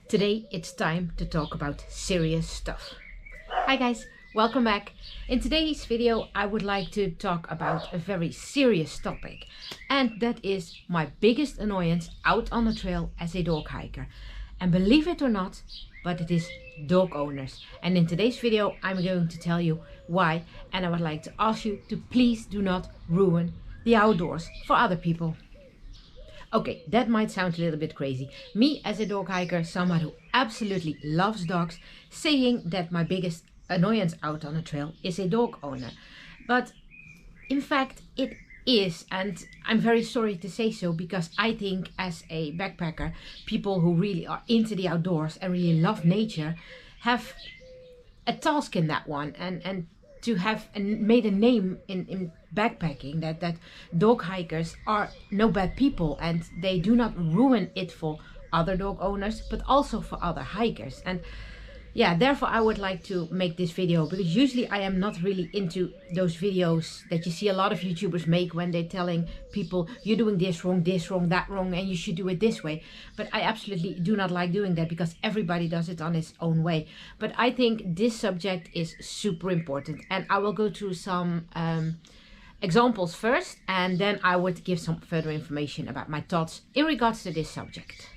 Today it's time to talk about serious stuff. Hi guys, welcome back. In today's video I would like to talk about a very serious topic, and that is my biggest annoyance out on the trail as a dog hiker. And believe it or not, but it is dog owners. And in today's video I'm going to tell you why, and I would like to ask you to please do not ruin the outdoors for other people. Okay, that might sound a little bit crazy. Me as a dog hiker, someone who absolutely loves dogs, saying that my biggest annoyance out on a trail is a dog owner. But in fact, it is, and I'm very sorry to say so, because I think as a backpacker, people who really are into the outdoors and really love nature have a task in that one, and to have made a name in backpacking, that dog hikers are no bad people and they do not ruin it for other dog owners but also for other hikers. And yeah, therefore I would like to make this video, because usually I am not really into those videos that you see a lot of YouTubers make when they're telling people you're doing this wrong, that wrong, and you should do it this way. But I absolutely do not like doing that, because everybody does it on its own way. But I think this subject is super important, and I will go through some examples first, and then I would give some further information about my thoughts in regards to this subject.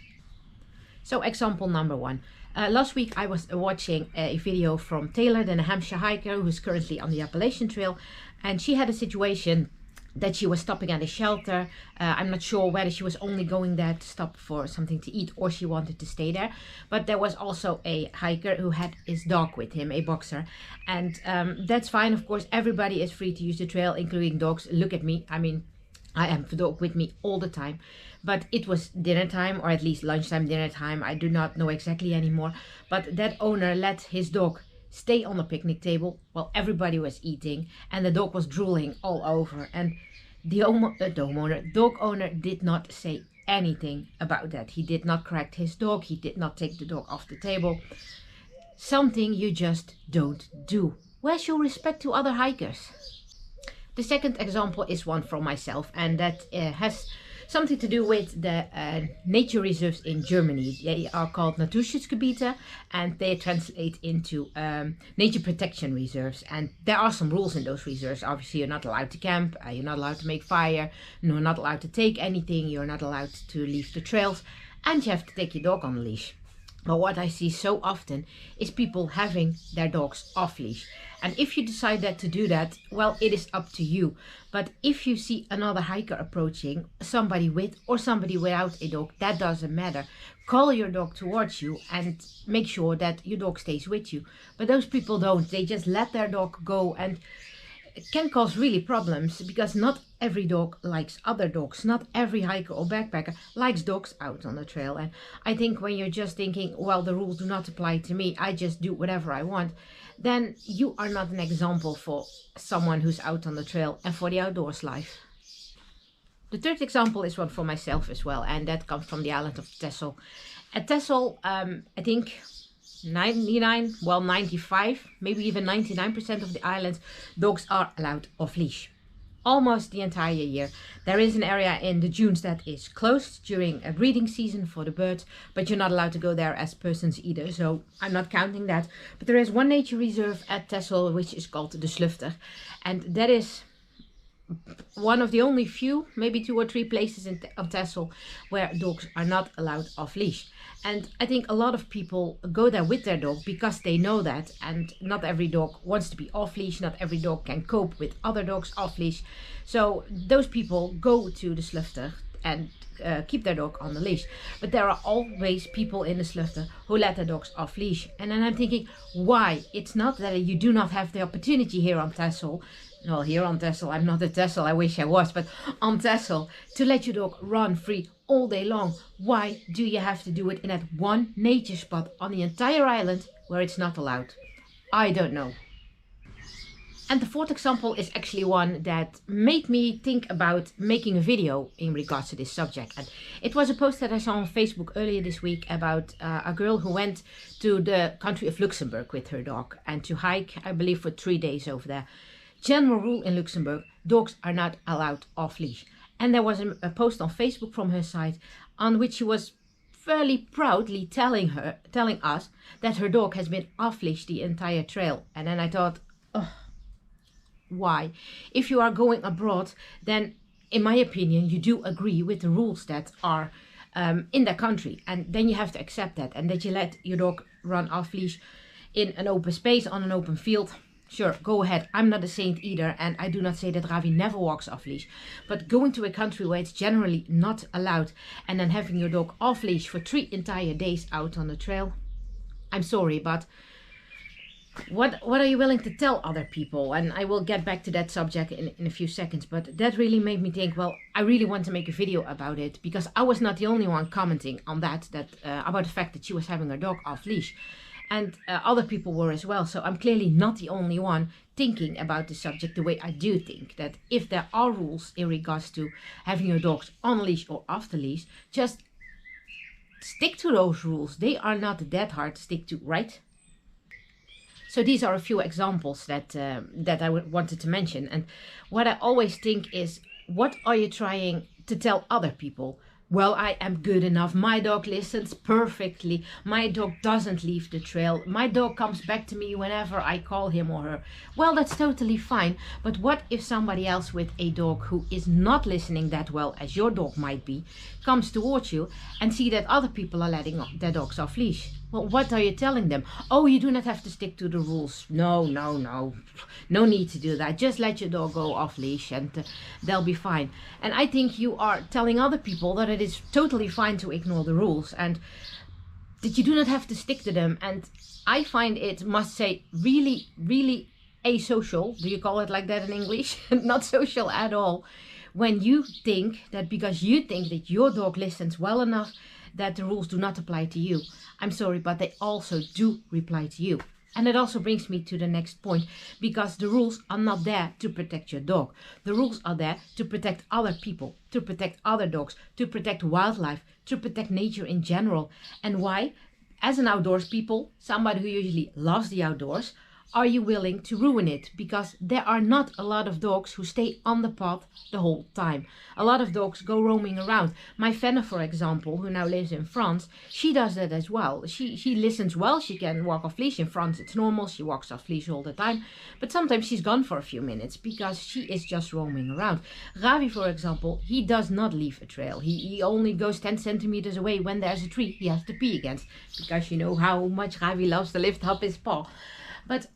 So example number one. Last week I was watching a video from Taylor, the New Hampshire hiker who's currently on the Appalachian Trail, and she had a situation that she was stopping at a shelter. I'm not sure whether she was only going there to stop for something to eat or she wanted to stay there, but there was also a hiker who had his dog with him, a boxer, and that's fine. Of course, everybody is free to use the trail, including dogs. Look at me, I mean, I have the dog with me all the time. But it was dinner time, or at least lunchtime, dinner time, I do not know exactly anymore. But that owner let his dog stay on the picnic table while everybody was eating, and the dog was drooling all over. And the dog owner did not say anything about that. He did not correct his dog, he did not take the dog off the table. Something you just don't do. Where's your respect to other hikers? The second example is one from myself, and that has something to do with the nature reserves in Germany. They are called Naturschutzgebiete, and they translate into nature protection reserves. And there are some rules in those reserves. Obviously, you're not allowed to camp, you're not allowed to make fire, you're not allowed to take anything, you're not allowed to leave the trails, and you have to take your dog on a leash. But what I see so often is people having their dogs off leash. And if you decide that to do that, well, it is up to you. But if you see another hiker approaching, somebody with or somebody without a dog, that doesn't matter. Call your dog towards you and make sure that your dog stays with you. But those people don't. They just let their dog go, and it can cause really problems, because not every dog likes other dogs. Not every hiker or backpacker likes dogs out on the trail. And I think when you're just thinking, well, the rules do not apply to me, I just do whatever I want, then you are not an example for someone who's out on the trail and for the outdoors life. The third example is one for myself as well, and that comes from the island of Texel. At Texel, I think 95, maybe even 99% of the island, dogs are allowed off leash. Almost the entire year. There is an area in the dunes that is closed during a breeding season for the birds, but you're not allowed to go there as persons either, so I'm not counting that. But there is one nature reserve at Texel which is called the Slufter, and that is one of the only few, maybe 2 or 3 places on Texel where dogs are not allowed off leash. And I think a lot of people go there with their dog because they know that, and not every dog wants to be off leash, not every dog can cope with other dogs off leash. So those people go to the Slufter and keep their dog on the leash. But there are always people in the Slufter who let their dogs off leash. And then I'm thinking, why? It's not that you do not have the opportunity here on Texel. Well, here on Texel, I'm not at Texel, I wish I was, but on Texel, to let your dog run free all day long. Why do you have to do it in that one nature spot on the entire island where it's not allowed? I don't know. And the fourth example is actually one that made me think about making a video in regards to this subject. And it was a post that I saw on Facebook earlier this week about a girl who went to the country of Luxembourg with her dog and to hike, I believe, for 3 days over there. General rule in Luxembourg, dogs are not allowed off leash. And there was a post on Facebook from her side on which she was fairly proudly telling us that her dog has been off-leash the entire trail. And then I thought, oh, why? If you are going abroad, then in my opinion, you do agree with the rules that are in the country, and then you have to accept that, and that you let your dog run off leash in an open space on an open field. Sure, go ahead. I'm not a saint either, and I do not say that Ravi never walks off leash, but going to a country where it's generally not allowed and then having your dog off leash for 3 entire days out on the trail, I'm sorry, but what are you willing to tell other people? And I will get back to that subject in a few seconds, but that really made me think, well, I really want to make a video about it, because I was not the only one commenting on that about the fact that she was having her dog off leash, and other people were as well. So I'm clearly not the only one thinking about the subject the way I do think, that if there are rules in regards to having your dogs on leash or off the leash, just stick to those rules. They are not that hard to stick to, right? So these are a few examples that I wanted to mention. And what I always think is, what are you trying to tell other people? Well, I am good enough. My dog listens perfectly. My dog doesn't leave the trail. My dog comes back to me whenever I call him or her. Well, that's totally fine. But what if somebody else with a dog who is not listening that well as your dog might be comes towards you and see that other people are letting their dogs off leash? Well, what are you telling them? Oh, you do not have to stick to the rules. No. No need to do that. Just let your dog go off leash and they'll be fine. And I think you are telling other people that it is totally fine to ignore the rules and that you do not have to stick to them. And I find it, must say, really, really asocial. Do you call it like that in English? Not social at all. When you think that because you think that your dog listens well enough, that the rules do not apply to you. I'm sorry, but they also do apply to you. And it also brings me to the next point, because the rules are not there to protect your dog. The rules are there to protect other people, to protect other dogs, to protect wildlife, to protect nature in general. And why? As an outdoors people, somebody who usually loves the outdoors, are you willing to ruin it? Because there are not a lot of dogs who stay on the path the whole time. A lot of dogs go roaming around. My Fenna, for example, who now lives in France, she does that as well. She listens well. She can walk off leash. In France it's normal. She walks off leash all the time. But sometimes she's gone for a few minutes because she is just roaming around. Ravi, for example, he does not leave a trail. He only goes 10 centimeters away when there's a tree he has to pee against. Because you know how much Ravi loves to lift up his paw. But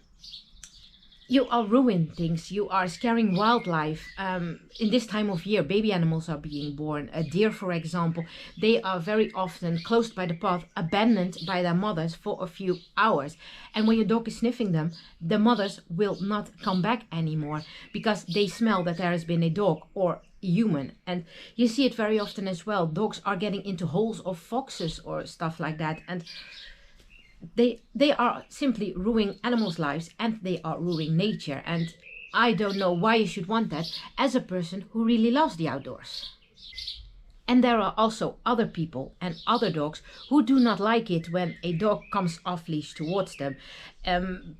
you are ruining things. You are scaring wildlife. In this time of year, baby animals are being born. A deer, for example, they are very often close by the path, abandoned by their mothers for a few hours. And when your dog is sniffing them, the mothers will not come back anymore because they smell that there has been a dog or human. And you see it very often as well. Dogs are getting into holes of foxes or stuff like that. And they are simply ruining animals' lives, and they are ruining nature. And I don't know why you should want that as a person who really loves the outdoors. And there are also other people and other dogs who do not like it when a dog comes off leash towards them.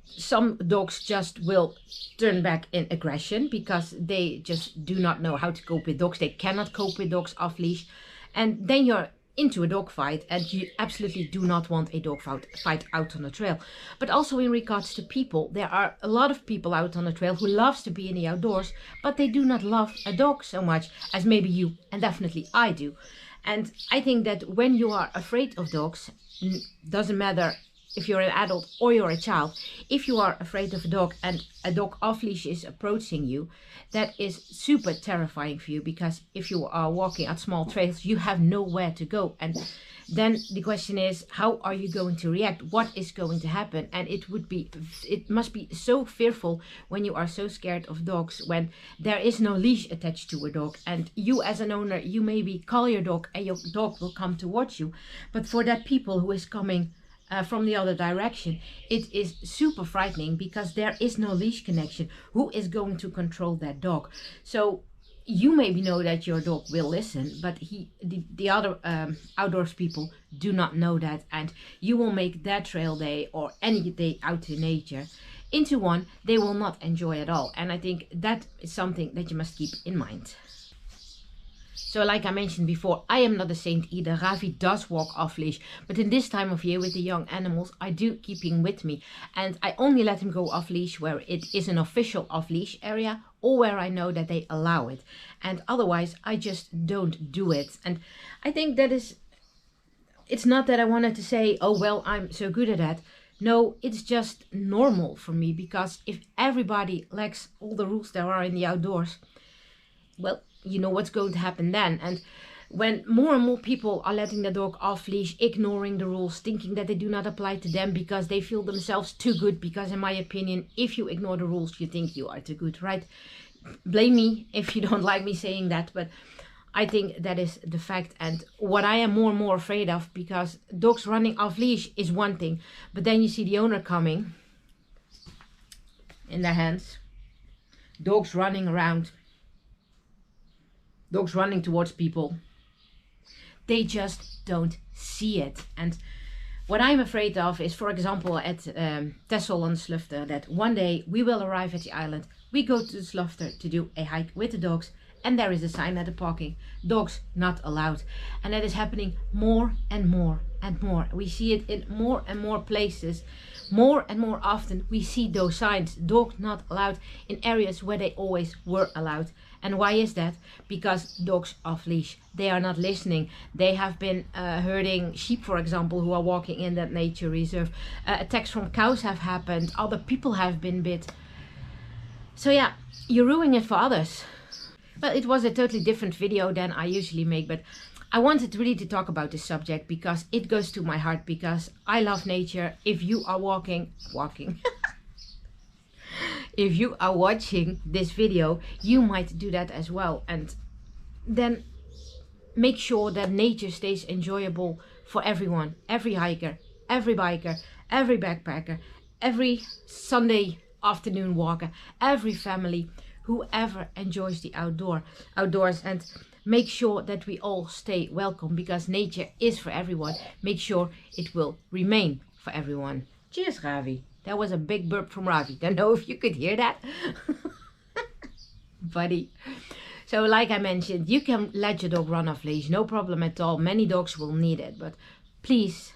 Some dogs just will turn back in aggression because they just do not know how to cope with dogs. They cannot cope with dogs off leash. And then you're into a dog fight, and you absolutely do not want a dog fight out on the trail. But also in regards to people, there are a lot of people out on the trail who loves to be in the outdoors, but they do not love a dog so much as maybe you and definitely I do. And I think that when you are afraid of dogs, doesn't matter if you're an adult or you're a child, if you are afraid of a dog and a dog off leash is approaching you, that is super terrifying for you, because if you are walking at small trails, you have nowhere to go. And then the question is, how are you going to react? What is going to happen? And it must be so fearful when you are so scared of dogs, when there is no leash attached to a dog, and you as an owner, you maybe call your dog and your dog will come towards you. But for that people who is coming from the other direction, it is super frightening because there is no leash connection. Who is going to control that dog? So you maybe know that your dog will listen, but the other outdoors people do not know that, and you will make that trail day or any day out in nature into one they will not enjoy at all. And I think that is something that you must keep in mind. So like I mentioned before, I am not a saint either. Ravi does walk off leash, but in this time of year with the young animals, I do keep him with me. And I only let him go off leash where it is an official off leash area or where I know that they allow it. And otherwise, I just don't do it. And I think that is, it's not that I wanted to say, oh, well, I'm so good at that. No, it's just normal for me, because if everybody likes all the rules there are in the outdoors, well, you know what's going to happen then. And when more and more people are letting their dog off leash, ignoring the rules, thinking that they do not apply to them because they feel themselves too good, because in my opinion, if you ignore the rules, you think you are too good, right? Blame me if you don't like me saying that, but I think that is the fact. And what I am more and more afraid of, because dogs running off leash is one thing, but then you see the owner coming in their hands, dogs running around, dogs running towards people. They just don't see it. And what I'm afraid of is, for example, at Texel on Slufter, that one day we will arrive at the island, we go to the Slufter to do a hike with the dogs, and there is a sign at the parking, dogs not allowed. And that is happening more and more and more. We see it in more and more places. More and more often we see those signs, dog not allowed, in areas where they always were allowed. And why is that? Because dogs off leash, they are not listening. They have been herding sheep, for example, who are walking in that nature reserve. Attacks from cows have happened. Other people have been bit. So yeah, you're ruining it for others. Well, it was a totally different video than I usually make, but I wanted really to talk about this subject because it goes to my heart, because I love nature. If you are walking, if you are watching this video, you might do that as well. And then make sure that nature stays enjoyable for everyone, every hiker, every biker, every backpacker, every Sunday afternoon walker, every family, whoever enjoys the outdoors. And make sure that we all stay welcome, because nature is for everyone. Make sure it will remain for everyone. Cheers, Ravi. That was a big burp from Ravi. Don't know if you could hear that. Buddy. So like I mentioned, you can let your dog run off leash, no problem at all. Many dogs will need it, but please,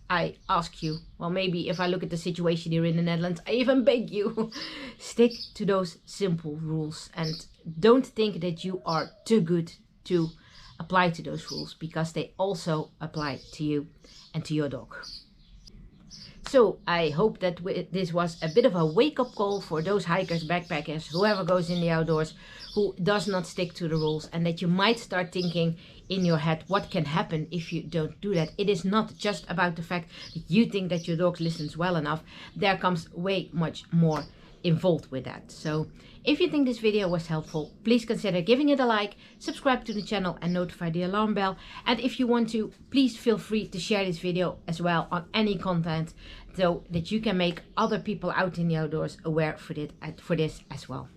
I ask you, well, maybe if I look at the situation here in the Netherlands, I even beg you, stick to those simple rules, and don't think that you are too good to apply to those rules, because they also apply to you and to your dog. So I hope that this was a bit of a wake-up call for those hikers, backpackers, whoever goes in the outdoors, who does not stick to the rules, and that you might start thinking in your head what can happen if you don't do that. It is not just about the fact that you think that your dog listens well enough. There comes way much more involved with that. So if you think this video was helpful, please consider giving it a like, subscribe to the channel and notify the alarm bell. And if you want to, please feel free to share this video as well on any content, so that you can make other people out in the outdoors aware for this as well.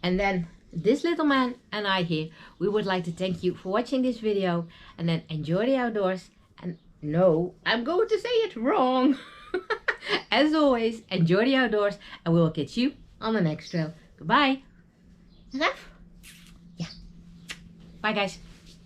And then this little man and I here, we would like to thank you for watching this video, and then enjoy the outdoors. And no, I'm going to say it wrong. As always, enjoy the outdoors, and we will catch you on the next trail. Goodbye. Raf? Yeah. Bye, guys.